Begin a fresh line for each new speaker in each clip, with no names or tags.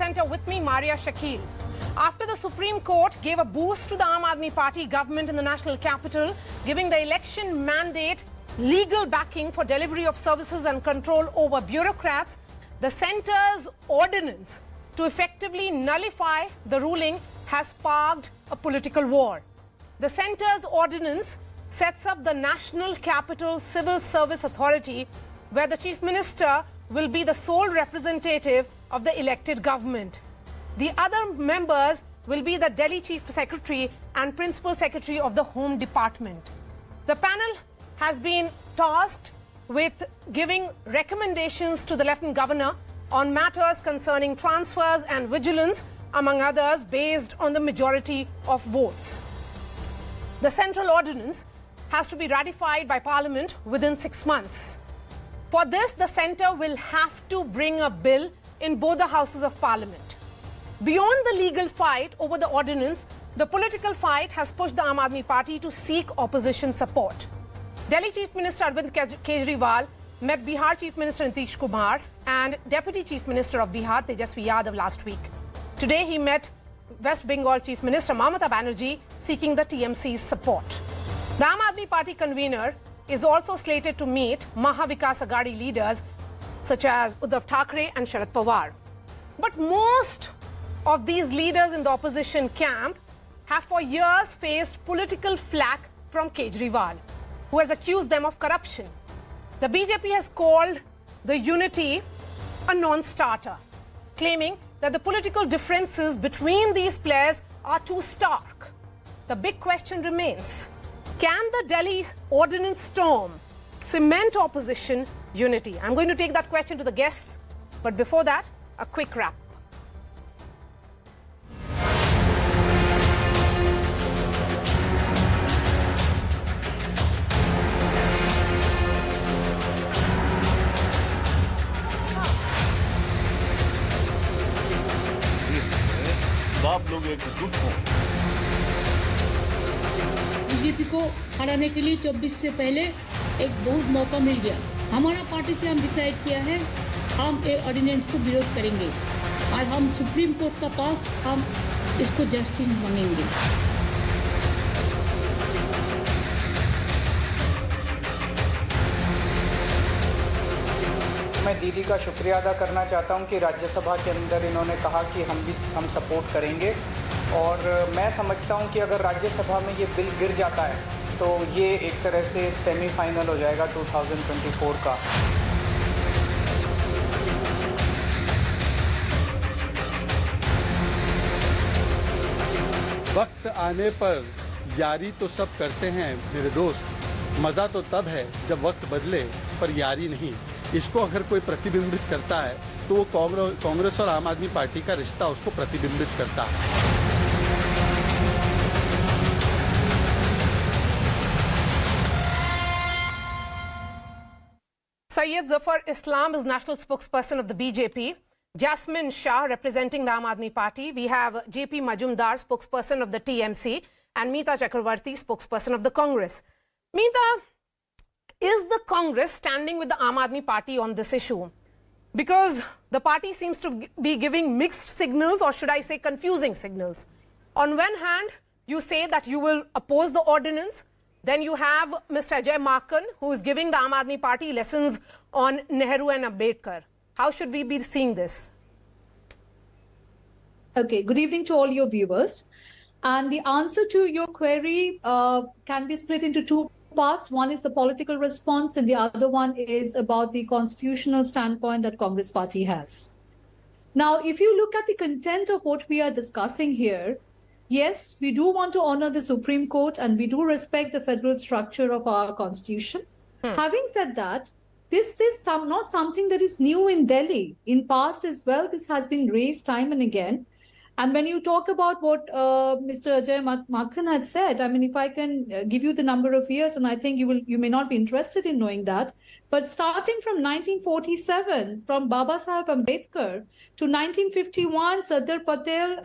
Center with me, Maria Shakil. After the Supreme Court gave a boost to the Aam Aadmi Party government in the national capital, giving the election mandate legal backing for delivery of services and control over bureaucrats, the Centre's ordinance to effectively nullify the ruling has sparked a political war. The Centre's ordinance sets up the National Capital Civil Service Authority, where the Chief Minister will be the sole representative of the elected government. The other members will be the Delhi Chief Secretary and Principal Secretary of the Home Department. The panel has been tasked with giving recommendations to the Lieutenant Governor on matters concerning transfers and vigilance, among others, based on the majority of votes. The central ordinance has to be ratified by Parliament within 6 months. For this, the Centre will have to bring a bill in both the Houses of Parliament. Beyond the legal fight over the ordinance, the political fight has pushed the Aam Aadmi Party to seek opposition support. Delhi Chief Minister Arvind Kejriwal met Bihar Chief Minister Nitish Kumar and Deputy Chief Minister of Bihar Tejasvi Yadav last week. Today he met West Bengal Chief Minister Mamata Banerjee seeking the TMC's support. The Aam Aadmi Party convener is also slated to meet Maha Vikas Aghadi leaders such as Uddhav Thackeray and Sharad Pawar. But most of these leaders in the opposition camp have for years faced political flack from Kejriwal, who has accused them of corruption. The BJP has called the unity a non-starter, claiming that the political differences between these players are too stark. The big question remains, can the Delhi ordinance storm cement opposition unity? I'm going to take that question to the guests, but before that, a quick wrap.
आप लोग एकजुट हों।
BJP को हराने के लिए 24 से पहले एक बहुत मौका मिल गया। हमारा पार्टी से हम डिसाइड किया है, हम ये ऑर्डिनेंस को विरोध करेंगे और हम सुप्रीम कोर्ट का पास हम इसको जस्टिस मांगेंगे।
मैं दीदी का शुक्रिया अदा करना चाहता हूं कि राज्यसभा के अंदर इन्होंने कहा कि हम सपोर्ट करेंगे और मैं समझता हूं कि अगर राज्यसभा में ये बिल गिर जाता है तो ये एक तरह से सेमीफाइनल हो जाएगा 2024 का।
वक्त आने पर यारी तो सब करते हैं मेरे दोस्त, मज़ा तो तब है जब वक्त बदले पर यारी नहीं। इसको अगर कोई प्रतिबिंबित करता है तो वो कांग्रेस और आम आदमी पार्टी का रिश्ता उसको प्रतिबिंबित करता है।
Syed Zafar Islam is national spokesperson of the BJP. Jasmine Shah representing the Aam Aadmi Party. We have JP Majumdar, spokesperson of the TMC, and Mita Chakraborti, spokesperson of the Congress. Mita, is the Congress standing with the Aam Aadmi Party on this issue? Because the party seems to be giving mixed signals, or should I say confusing signals. On one hand, you say that you will oppose the ordinance. Then you have Mr. Ajay Maken, who is giving the Aam Aadmi Party lessons on Nehru and Ambedkar. How should we be seeing this?
Okay, good evening to all your viewers. And the answer to your query can be split into two parts. One is the political response and the other one is about the constitutional standpoint that Congress party has. Now, if you look at the content of what we are discussing here, yes, we do want to honor the Supreme Court and we do respect the federal structure of our constitution. Having said that, this is not something that is new in Delhi. In past as well, this has been raised time and again. And when you talk about what Mr. Ajay Maken had said, I mean, if I can give you the number of years, and I think you may not be interested in knowing that, but starting from 1947, from Baba Saheb Ambedkar to 1951, Sardar Patel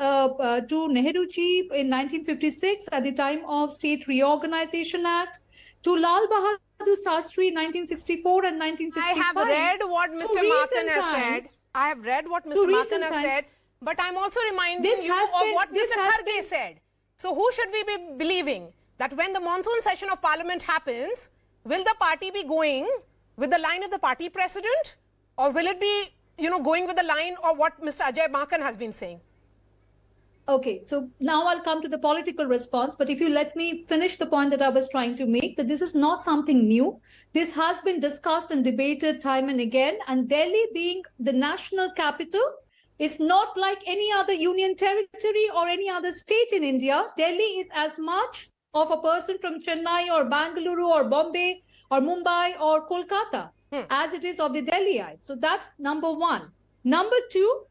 to Nehru ji in 1956 at the time of State Reorganization Act, to Lal Bahadur Shastri 1964 and 1965.
I have read what Mr. Maken has said. I have read what Mr. Maken has said. But I'm also reminding
This
you
has
of
been-
what
this
Mr.
has
Kharge
been-
said. So who should we be believing? That when the monsoon session of Parliament happens, will the party be going with the line of the party president? Or will it be, going with the line of what Mr. Ajay Makan has been saying?
Okay, so now I'll come to the political response. But if you let me finish the point that I was trying to make, that this is not something new. This has been discussed and debated time and again. And Delhi being the national capital, it's not like any other union territory or any other state in India. Delhi is as much of a person from Chennai or Bangalore or Bombay or Mumbai or Kolkata as it is of the Delhiites. So that's number one. Number two,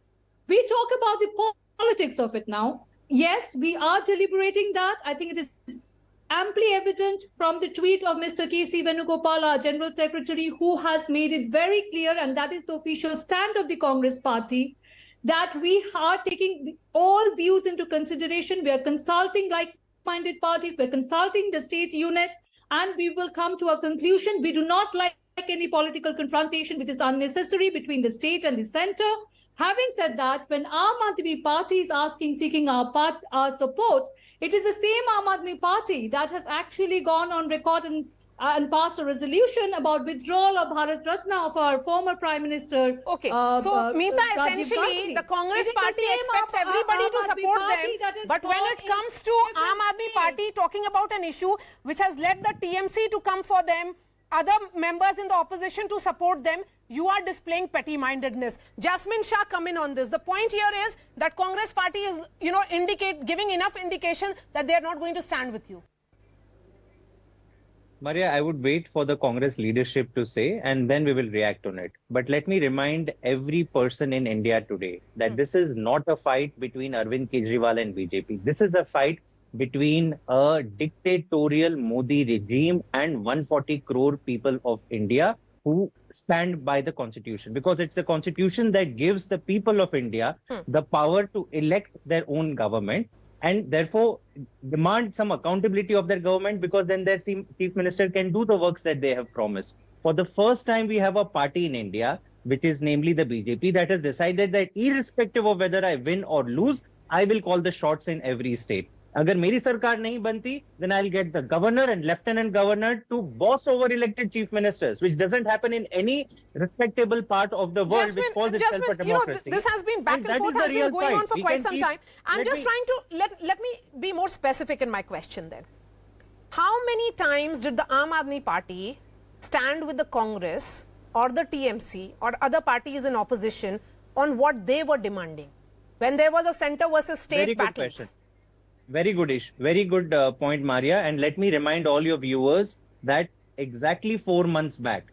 we talk about the politics of it now. Yes, we are deliberating that. I think it is amply evident from the tweet of Mr. K.C. Venugopal, our General Secretary, who has made it very clear, and that is the official stand of the Congress Party, that we are taking all views into consideration. We are consulting like-minded parties, we're consulting the state unit, and we will come to a conclusion. We do not like any political confrontation which is unnecessary between the state and the center. Having said that, when Aam Aadmi Party is seeking our support, it is the same Aam Aadmi Party that has actually gone on record and passed a resolution about withdrawal of Bharat Ratna of our former Prime Minister.
Okay, so Mita,
Rajiv
essentially,
Gandhi.
the Congress
It is the
party
same
expects
Aam
everybody to
Aadmi
support
Party that
them.
is
But when
gone
it
in
comes to
different
Aam Aadmi Party
states.
talking about an issue which has led the TMC to come for them, other members in the opposition to support them, you are displaying petty-mindedness. Jasmine Shah, come in on this. The point here is that Congress party is, giving enough indication that they are not going to stand with you.
Maria, I would wait for the Congress leadership to say, and then we will react on it. But let me remind every person in India today that this is not a fight between Arvind Kejriwal and BJP. This is a fight between a dictatorial Modi regime and 140 crore people of India who stand by the constitution, because it's the constitution that gives the people of India the power to elect their own government and therefore demand some accountability of their government, because then their chief minister can do the works that they have promised. For the first time, we have a party in India, which is namely the BJP, that has decided that irrespective of whether I win or lose, I will call the shots in every state. Agar meri sarkar nahi banti, then I'll get the governor and lieutenant governor to boss over elected chief ministers, which doesn't happen in any respectable part of the world, which calls itself a democracy.
This has been back and forth, has been going on for quite some time. I'm just trying to, let me be more specific in my question then. How many times did the Aam Aadmi Party stand with the Congress or the TMC or other parties in opposition on what they were demanding when there was a center versus state battles?
Question. Very good, Ish. Very good point, Maria. And let me remind all your viewers that exactly 4 months back,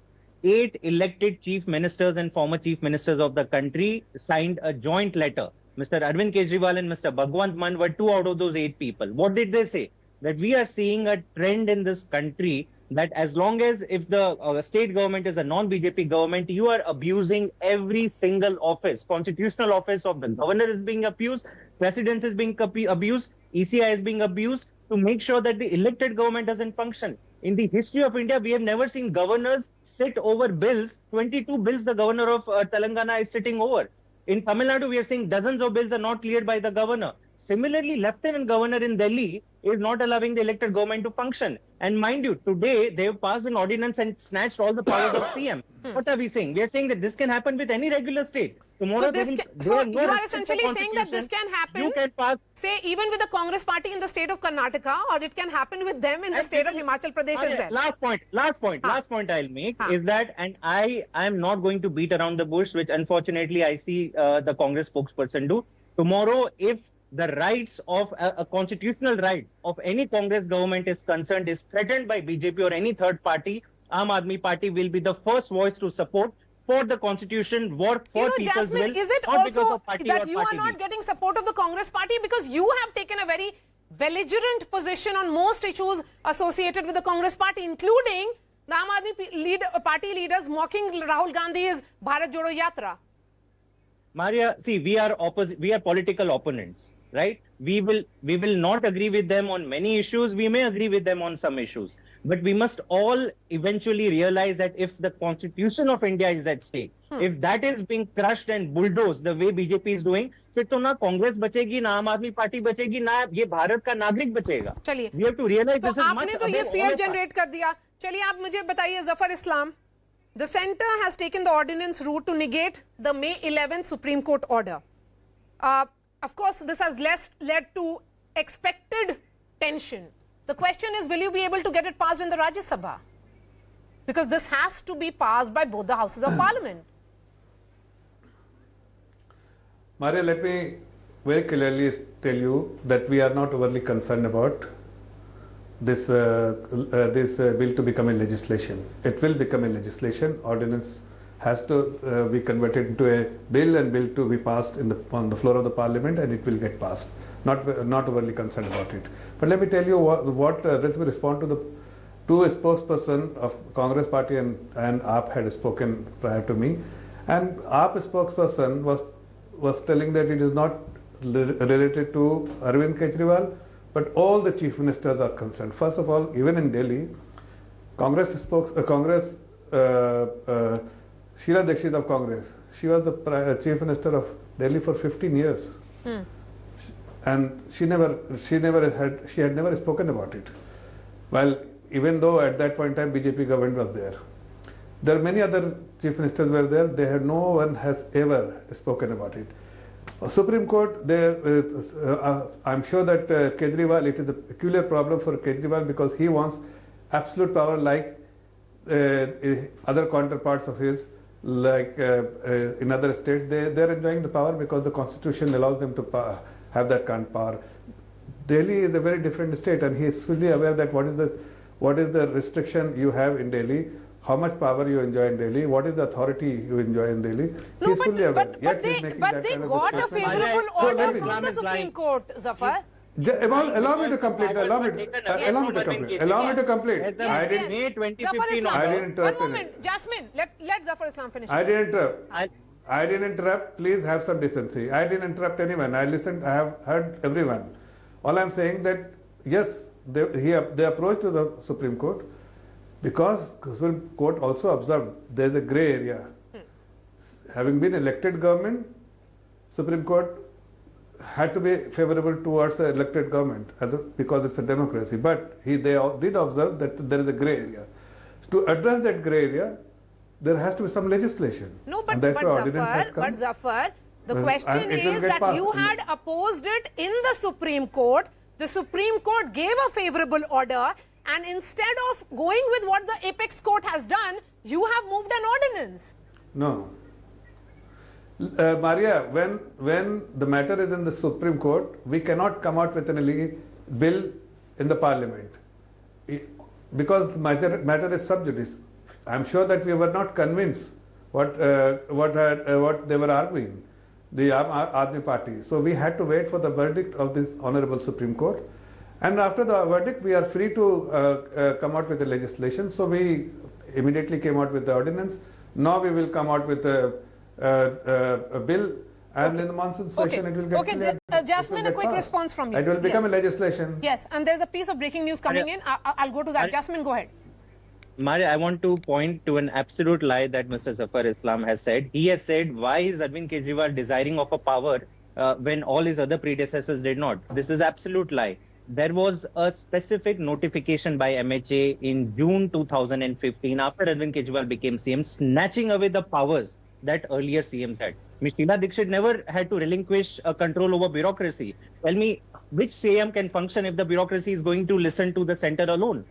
8 elected chief ministers and former chief ministers of the country signed a joint letter. Mr. Arvind Kejriwal and Mr. Bhagwant Mann were 2 out of those 8 people. What did they say? That we are seeing a trend in this country that as long as if the state government is a non-BJP government, you are abusing every single office. Constitutional office of the governor is being abused, president is being abused, ECI is being abused to make sure that the elected government doesn't function. In the history of India, we have never seen governors sit over bills. 22 bills the governor of Telangana is sitting over. In Tamil Nadu, we are seeing dozens of bills are not cleared by the governor. Similarly, Lieutenant Governor in Delhi is not allowing the elected government to function. And mind you, today they have passed an ordinance and snatched all the powers of CM. What are we saying? We are saying that this can happen with any regular state. Tomorrow,
so you are essentially saying that this can happen,
you can pass,
say, even with the Congress party in the state of Karnataka, or it can happen with them in the state of Himachal Pradesh as well.
Last point I'll make is that, and I am not going to beat around the bush, which unfortunately I see the Congress spokesperson do. Tomorrow, if the rights of a constitutional right of any Congress government is concerned, is threatened by BJP or any third party, Aam Aadmi Party will be the first voice to support for the constitution, work for people's
Jasmine,
will,
is it
not because
also
of party
that
or
you are
party
not getting support of the Congress party because you have taken a very belligerent position on most issues associated with the Congress party, including the Aam Aadmi party leaders mocking Rahul Gandhi's Bharat Jodo Yatra?
Maria, see, we are political opponents, right? We will not agree with them on many issues. We may agree with them on some issues. But we must all eventually realize that if the Constitution of India is at stake, if that is being crushed and bulldozed the way BJP is doing, फिर तो ना कांग्रेस बचेगी, ना आम आदमी party बचेगी, ना ये भारत का नागरिक बचेगा.
चलिए,
We have to realize
तो
this is much
आपने तो ये
above all
fear
of us.
generate कर दिया. चलिए आप मुझे बताइए Zafar Islam, the centre has taken the ordinance route to negate the May 11th Supreme Court order. Of course, this has led to expected tension. The question is, will you be able to get it passed in the Rajya Sabha? Because this has to be passed by both the houses of parliament.
Maria, let me very clearly tell you that we are not overly concerned about this bill to become a legislation. It will become a legislation. Ordinance has to be converted into a bill, and bill to be passed on the floor of the parliament, and it will get passed. Not overly concerned about it. But let me tell you let me respond to the two spokesperson of Congress party and AAP had spoken prior to me, and AAP spokesperson was telling that it is not related to Arvind Kejriwal, but all the chief ministers are concerned. First of all, even in Delhi, Sheila Dikshit of Congress, she was the chief minister of Delhi for 15 years, and she had never spoken about it. Well, even though at that point in time BJP government was there. There are many other chief ministers were there. No one has ever spoken about it. Supreme Court, I'm sure that Kejriwal, it is a peculiar problem for Kejriwal because he wants absolute power like other counterparts of his, like in other states. They're enjoying the power because the constitution allows them to have that kind of power. Delhi is a very different state, and he is fully aware that what is the restriction you have in Delhi, how much power you enjoy in Delhi, what is the authority you enjoy in Delhi.
No, but they got a favorable order from the Supreme Court, Zafar.
Allow me to complete. Allow me to complete.
Yes.
May 2015
Zafar Islam,
I didn't interrupt
one moment. Jasmine, let Zafar Islam finish.
I didn't interrupt. Please have some decency. I didn't interrupt anyone. I listened. I have heard everyone. All I'm saying that yes, they approached to the Supreme Court because Supreme Court also observed there is a grey area. Having been elected government, Supreme Court had to be favorable towards the elected government because it's a democracy. But they did observe that there is a grey area. To address that grey area, there has to be some legislation.
No, but Zafar, the question is that you had opposed it in the Supreme Court. The Supreme Court gave a favorable order, and instead of going with what the apex court has done, you have moved an ordinance.
No. Maria, when the matter is in the Supreme Court, we cannot come out with a bill in the parliament because the matter is sub judice. I'm sure that we were not convinced what they were arguing, the Aam Aadmi Party. So we had to wait for the verdict of this Honorable Supreme Court. And after the verdict, we are free to come out with the legislation. So we immediately came out with the ordinance. Now we will come out with a bill, and in the monsoon session it will get cleared.
Jasmine, a quick response from you.
It will become a legislation.
Yes, and there's a piece of breaking news coming in. I'll go to that. Jasmine, go ahead.
Maria, I want to point to an absolute lie that Mr. Zafar Islam has said. He has said, why is Arvind Kejriwal desiring of a power when all his other predecessors did not? This is absolute lie. There was a specific notification by MHA in June 2015 after Arvind Kejriwal became CM, snatching away the powers that earlier CMs had. Ms. Sheila Dikshit never had to relinquish control over bureaucracy. Tell me, which CM can function if the bureaucracy is going to listen to the center alone?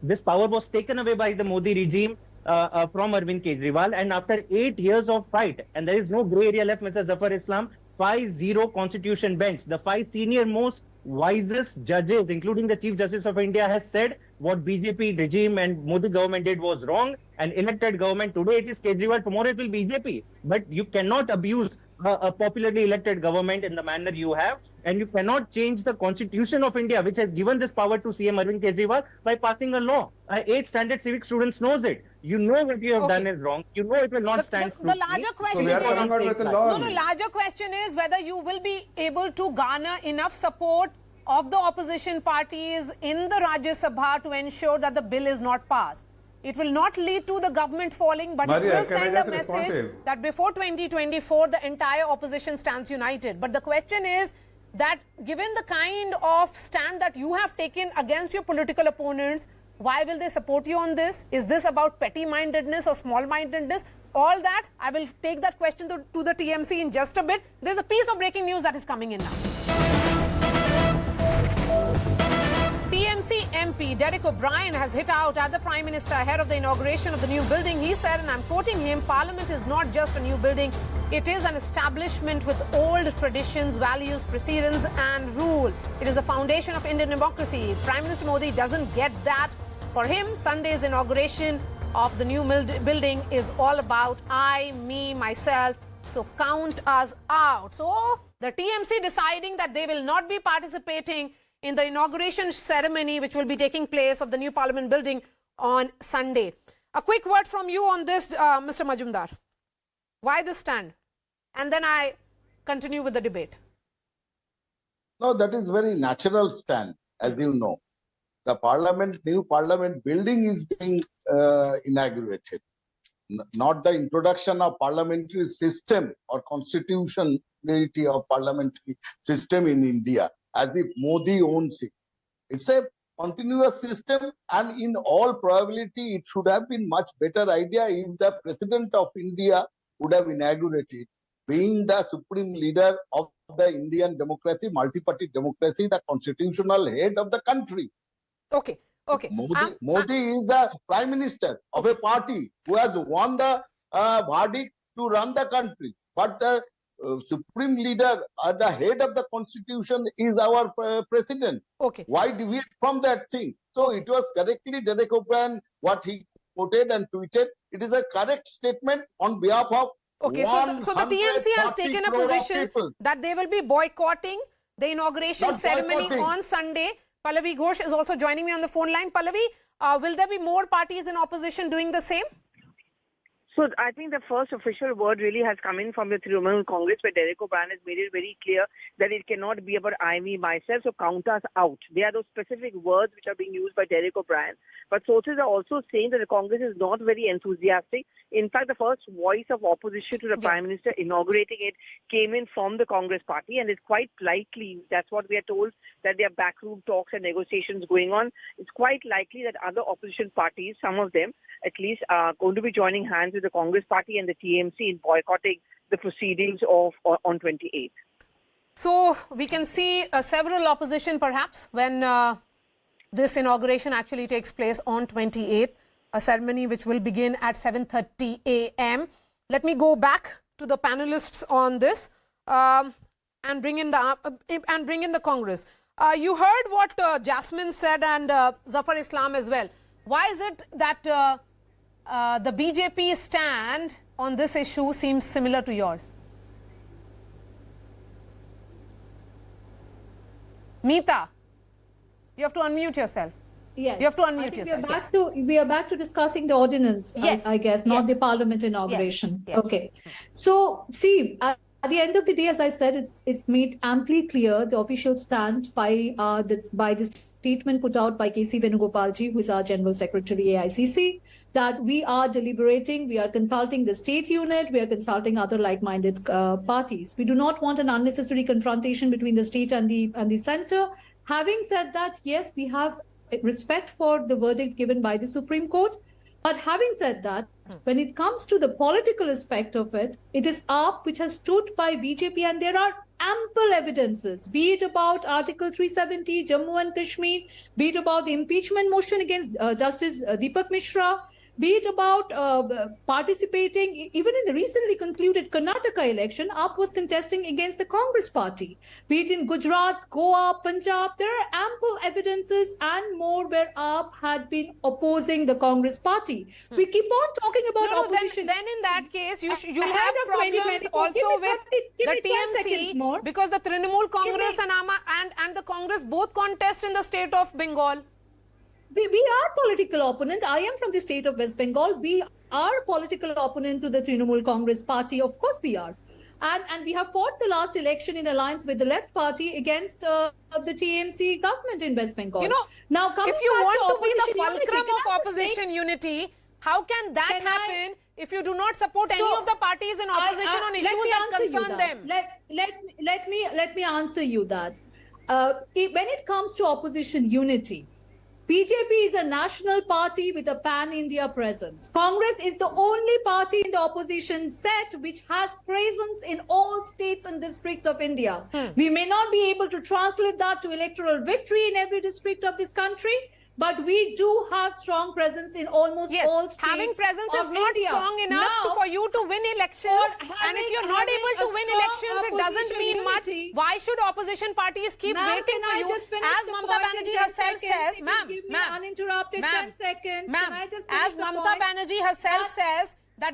This power was taken away by the Modi regime from Arvind Kejriwal, and after 8 years of fight, and there is no grey area left, Mr. Zafar Islam, 5-0 constitution bench, the 5 senior most wisest judges, including the Chief Justice of India, has said what BJP regime and Modi government did was wrong, and elected government, today it is Kejriwal, tomorrow it will be BJP. But you cannot abuse a popularly elected government in the manner you have, and you cannot change the Constitution of India, which has given this power to CM Arvind Kejriwal, by passing a law. 8th standard civic students knows it. You know what you have done is wrong. You know it will not stand scrutiny.
The larger question larger question is whether you will be able to garner enough support of the opposition parties in the Rajya Sabha to ensure that the bill is not passed. It will not lead to the government falling, but
Maria,
it will
can I
send a
just respond to
message
you?
that before 2024, the entire opposition stands united. But the question is that given the kind of stand that you have taken against your political opponents, why will they support you on this? Is this about petty-mindedness or small-mindedness? All that, I will take that question to the TMC in just a bit. There's a piece of breaking news that is coming in now. TMC MP Derek O'Brien has hit out at the Prime Minister ahead of the inauguration of the new building. He said, and I'm quoting him, Parliament is not just a new building, it is an establishment with old traditions, values, precedents and rule. It is the foundation of Indian democracy. Prime Minister Modi doesn't get that. For him, Sunday's inauguration of the new building is all about I, me, myself. So count us out. So the TMC deciding that they will not be participating in the inauguration ceremony which will be taking place of the new Parliament building on Sunday. A quick word from you on this, Mr. Majumdar. Why this stand? And then I continue with the debate.
No, that is very natural stand, as you know. The new Parliament building is being inaugurated. Not the introduction of parliamentary system or constitutionality of parliamentary system in India, as if Modi owns it. It's a continuous system, and in all probability, it should have been much better idea if the President of India would have inaugurated, being the supreme leader of the Indian democracy, multi-party democracy, the constitutional head of the country.
Okay. Okay.
Modi is the Prime Minister of a party who has won the verdict to run the country. But the supreme leader, the head of the constitution is our president.
Okay.
Why deviate from that thing? So it was correctly Derek O'Brien, what he quoted and tweeted. It is a correct statement on behalf of
Okay, so the TMC has taken a position that they will be boycotting the inauguration ceremony on Sunday. Pallavi Ghosh is also joining me on the phone line. Pallavi, will there be more parties in opposition doing the same?
So I think the first official word really has come in from the Trinamool Congress, where Derek O'Brien has made it very clear that it cannot be about I, me, myself, so count us out. They are those specific words which are being used by Derek O'Brien. But sources are also saying that the Congress is not very enthusiastic. In fact, the first voice of opposition to the Prime Minister inaugurating it came in from the Congress party, and it's quite likely, that's what we are told, that there are backroom talks and negotiations going on. It's quite likely that other opposition parties, some of them at least, are going to be joining hands with the Congress party and the TMC in boycotting the proceedings of on 28th.
So we can see several opposition perhaps when this inauguration actually takes place on 28th, a ceremony which will begin at 7:30 a.m. Let me go back to the panelists on this and bring in the Congress. You heard what Jasmine said and Zafar Islam as well. Why is it that the BJP stand on this issue seems similar to yours? Mita, you have to unmute yourself.
Yes.
You have to unmute yourself.
We are back to discussing the ordinance,
yes.
I guess, not the Parliament inauguration.
Yes. Yes.
Okay. So, see, at the end of the day, as I said, it's made amply clear the official stand by the statement put out by K.C. Venugopalji, who is our General Secretary AICC, that we are deliberating, we are consulting the state unit, we are consulting other like-minded parties. We do not want an unnecessary confrontation between the state and the center. Having said that, yes, we have respect for the verdict given by the Supreme Court. But having said that, when it comes to the political aspect of it, it is AAP which has stood by BJP, and there are ample evidences, be it about Article 370, Jammu and Kashmir, be it about the impeachment motion against Justice Deepak Mishra, be it about participating, even in the recently concluded Karnataka election, AAP was contesting against the Congress party. Be it in Gujarat, Goa, Punjab, there are ample evidences and more where AAP had been opposing the Congress party. We keep on talking about opposition.
Then in that case, you have problems also with the TMC because the Trinamool Congress and the Congress both contest in the state of Bengal.
We are political opponent. I am from the state of West Bengal. We are political opponent to the Trinamool Congress party. Of course we are. And we have fought the last election in alliance with the left party against the TMC government in West Bengal.
You know,
now coming
if you
back
want to be the
opposition unity,
fulcrum
can
of
I just
opposition unity, how can that
Can I-
happen if you do not support any
So,
of the parties in opposition on issues
let me
that
answer you
concern
that.
them?
Let me answer you that. When it comes to opposition unity, BJP is a national party with a pan-India presence. Congress is the only party in the opposition set which has presence in all states and districts of India. We may not be able to translate that to electoral victory in every district of this country, but we do have strong presence in almost
Yes,
all states.
having presence
of
is not
India.
strong enough
Now,
for you to win elections. And if you're not
having
able to
a
win
strong
elections, it doesn't
opposition
mean much.
unity-
Why should opposition parties keep
Ma'am,
waiting
can
for
I
you?
just finish
As
the
Mamata
point in
Banerjee
10
herself
seconds?
says,
If you
ma'am,
give me
ma'am,
uninterrupted
ma'am,
10 seconds,
ma'am,
can I just finish
as
the
Mamata
point?
Banerjee herself says that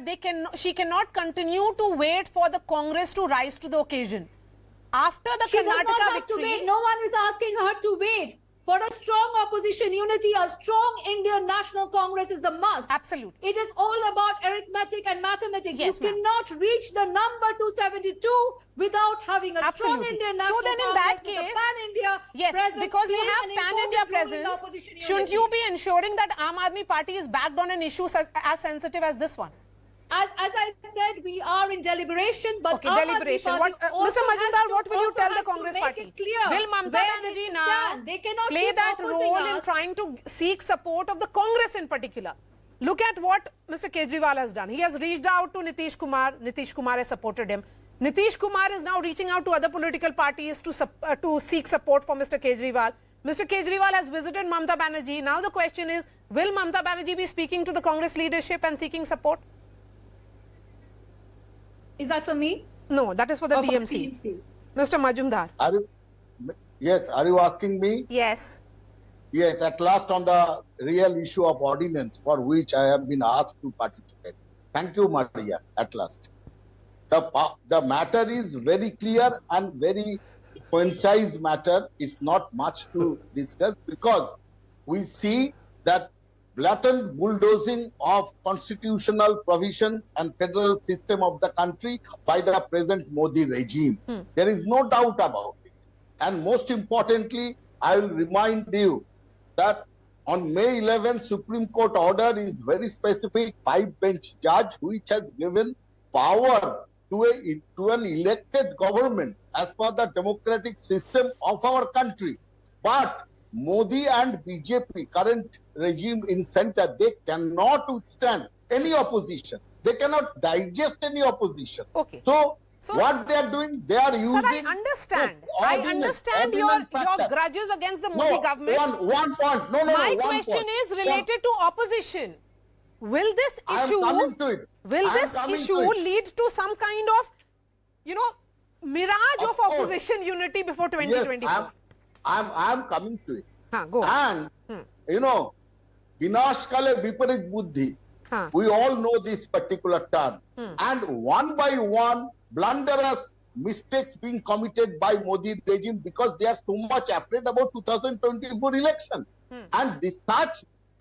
she cannot continue to wait for the Congress to rise to the occasion. After the
She does not
Karnataka
have to
victory,
wait. No one is asking her to wait. For a strong opposition unity, a strong Indian National Congress is the must.
Absolutely.
It is all about arithmetic and mathematics.
Yes,
you
ma'am.
cannot reach the number 272 without having a strong
Absolutely.
Indian
So
National
then in
Congress
that
with
case-
a pan-India
yes,
presence.
because you
playing
have
an
pan-India
important role in the
presence,
opposition
shouldn't
unity.
you be ensuring that Aam Aadmi Party is backed on an issue as sensitive as this one?
As I said, we are in deliberation, but
Okay,
Aam Aadmi
deliberation.
Party
What,
also
Mr. Majumdar,
has to-
what will you
also
tell the
has to
Congress
make
party?
it clear
Will Mamata
where
Banerjee
they
now
stand. They cannot
play
keep
that
opposing
role in
us.
trying to seek support of the Congress in particular? Look at what Mr. Kejriwal has done. He has reached out to Nitish Kumar. Nitish Kumar has supported him. Nitish Kumar is now reaching out to other political parties to seek support for Mr. Kejriwal. Mr. Kejriwal has visited Mamata Banerjee. Now the question is, will Mamata Banerjee be speaking to the Congress leadership and seeking support?
Is that for me?
No, that is for the
Or for
TMC.
TMC?
Mr. Majumdar.
Are you asking me?
Yes.
Yes, at last on the real issue of ordinance for which I have been asked to participate. Thank you, Maria, at last. The matter is very clear and very concise matter. It's not much to discuss because we see that blatant bulldozing of constitutional provisions and federal system of the country by the present Modi regime. There is no doubt about it. And most importantly, I will remind you that on May 11th, Supreme Court order is very specific, 5-bench judge, which has given power to an elected government as per the democratic system of our country. But Modi and BJP, current regime in center, they cannot withstand any opposition. They cannot digest any opposition.
Okay.
So what they are doing, they are using...
Sir, I understand. I understand your grudges against the Modi government.
One point. No,
My question is related to opposition. Will this issue, lead to some kind of, mirage of opposition unity before 2024?
Yes, I'm coming to it.
Go on.
And, Vinash Kale Viparit Buddhi. We all know this particular term. And one by one, blunderous mistakes being committed by Modi regime because they are so much afraid about 2024 election. And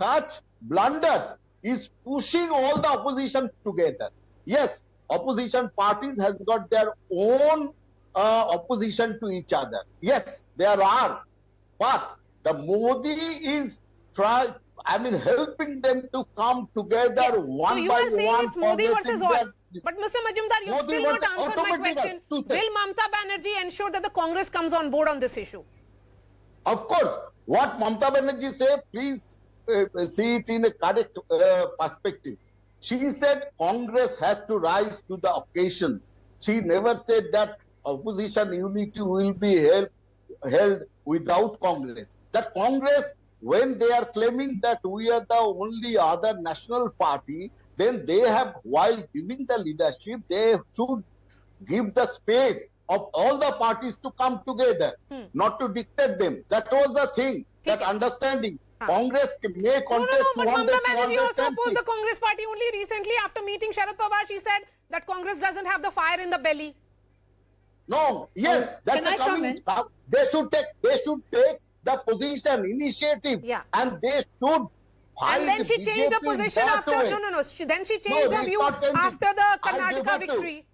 such blunders is pushing all the opposition together. Yes, opposition parties has got their own opposition to each other. Yes, there are. But the Modi is helping them to come together one
so you
by
are saying
one.
it's Modi versus all. But Mr. Majumdar, you still not answered my question. Will Mamata Banerjee ensure that the Congress comes on board on this issue?
Of course. What Mamata Banerjee said, please see it in a correct perspective. She said Congress has to rise to the occasion. She never said that opposition unity will be held without Congress. That Congress, when they are claiming that we are the only other national party, then they have, while giving the leadership, they should give the space of all the parties to come together, not to dictate them. That was the thing, that understanding. Congress may contest
but Mamata Banerjee also
210
opposed the Congress party only recently after meeting Sharad Pawar. She said that Congress doesn't have the fire in the belly.
No, yes, that's a comment. They should take the position, initiative, and they should.
And then she changed the position after. Then she changed her view after the Karnataka victory.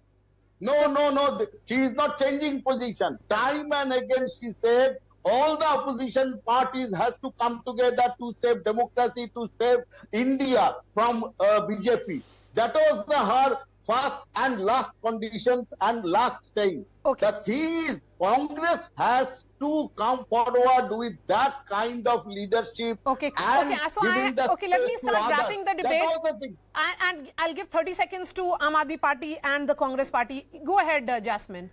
No. She is not changing position. Time and again she said all the opposition parties has to come together to save democracy, to save India from BJP. That was her first and last condition and last saying.
Okay.
The thing is, Congress has to come forward with that kind of leadership.
Okay.
And
So
giving the
let me
space to
start
others.
wrapping the debate.
That was the thing.
And I'll give 30 seconds to Aam Aadmi Party and the Congress Party. Go ahead, Jasmine.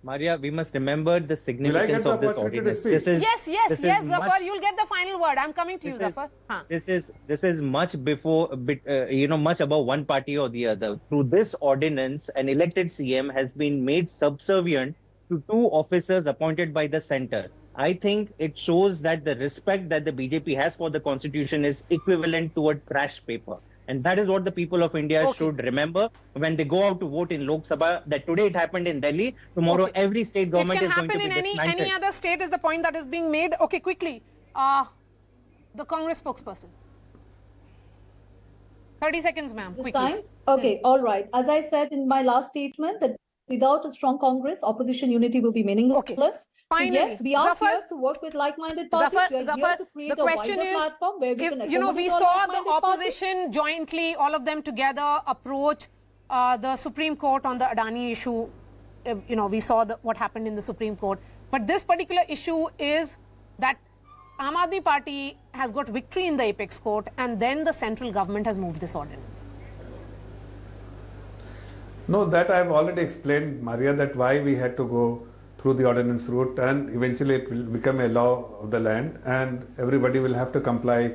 Maria, we must remember the
Will I
significance
get the
of this
opportunity to
ordinance.
speak?
Yes, Zafar, you'll get the final word. I'm coming to you, Zafar.
This is much before, much above one party or the other. Through this ordinance, an elected CM has been made subservient to two officers appointed by the center. I think it shows that the respect that the BJP has for the constitution is equivalent to a trash paper. And that is what the people of India should remember when they go out to vote in Lok Sabha, that today it happened in Delhi, tomorrow every state government is going to be dismantled.
It can happen in any other state is the point that is being made. Okay, quickly. The Congress spokesperson. 30 seconds, ma'am.
This time? Okay, all right. As I said in my last statement, that without a strong Congress, opposition unity will be meaningless.
Okay. Finally,
so yes, we are
Zafar,
here to work with like-minded parties.
Zafar,
to create
the question is,
platform where we can
we saw the opposition jointly, all of them together, approach the Supreme Court on the Adani issue. We saw what happened in the Supreme Court. But this particular issue is that Aam Aadmi Party has got victory in the apex court, and then the central government has moved this ordinance.
No, that I have already explained, Maria, that why we had to go through the ordinance route, and eventually it will become a law of the land and everybody will have to comply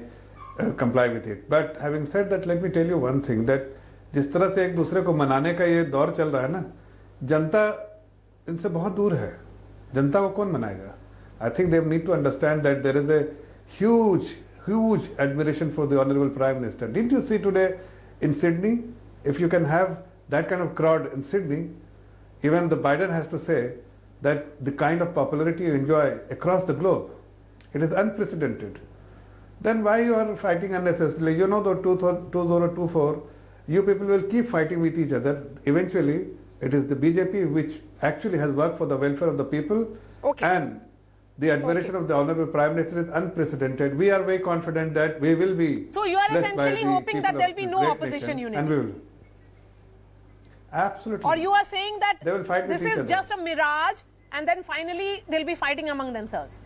with it. But having said that, let me tell you one thing, that जिस तरह से एक दूसरे को मनाने का ये दौर चल रहा है ना, जनता इनसे बहुत दूर है. जनता को कौन मनाएगा? I think they need to understand that there is a huge admiration for the Honorable Prime Minister. Didn't you see today in Sydney? If you can have that kind of crowd in Sydney, even the Biden has to say that the kind of popularity you enjoy across the globe, it is unprecedented. Then why you are fighting unnecessarily? You know, the 2024, you people will keep fighting with each other. Eventually, it is the BJP which actually has worked for the welfare of the people, and the admiration of the Honorable Prime Minister is unprecedented. We are very confident that we will be.
So you are essentially hoping that there will be no opposition unity.
And we will. Absolutely.
Or you are saying that
they will fight
this
with each
is
other.
just a mirage, and then finally they'll be fighting among themselves.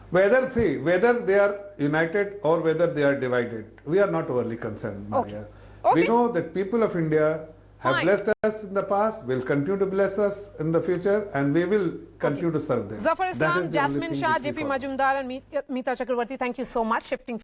Whether they are united or whether they are divided, we are not overly concerned, Maria. We know that people of India have blessed us in the past, will continue to bless us in the future, and we will continue to serve them.
Zafar Islam, Jasmine Shah, JP Majumdar and Mita Chakraborti, thank you so much. Shifting